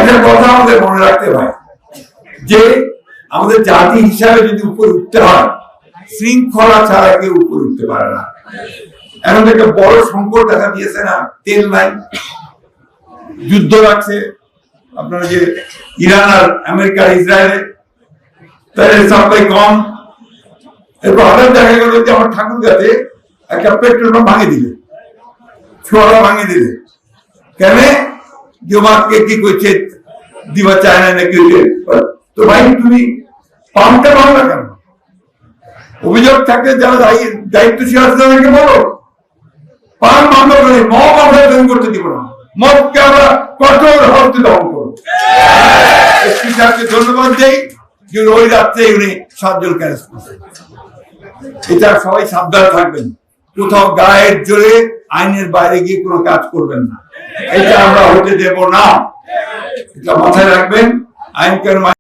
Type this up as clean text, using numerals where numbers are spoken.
একটা কথা আমাদের মনে রাখতে হয় যে আমাদের জাতি হিসাবে যদি উপরে উঠতে হয়, শৃঙ্খলা ছাড়া কেউ উপরে উঠতে পারে না। এখন একটা বড় সংকট দেখা দিয়েছে না, তেল নাই, যুদ্ধ লাগছে আপনার যে ইরান আর আমেরিকা ইসরায়েলে, তেলের সাপ্লাই কম। এরপর হঠাৎ দেখা গেল যে আমার ঠাকুর গাছে একটা পেট্রোল পাম্প ভাঙে দিলে, ছোড়া ভাঙে দিলে, কেন জমাকে কি করছে দিবা চায় না নাকি? তো ভাই তুমি পাম্পটা ভাঙলা কেন? অভিযোগ থাকলে যারা দায়িত্বশীল আছে তাদেরকে বলো পাম্প বন্ধ করে মদ আমরা তৈরি করতে দিব না, মদকে আমরা কঠোর হস্তে দমন করবো। ধন্যবাদ দেই যে ওই রাত্রে উনি 7 জন ক্যারেজ করছেন। এটা সবাই সাবধান থাকবেন, কোথাও গায়ের জোরে আইনের বাইরে গিয়ে কোনো কাজ করবেন না, এটা আমরা হতে দেব না। এটা মাথায় রাখবেন। আইন কানুন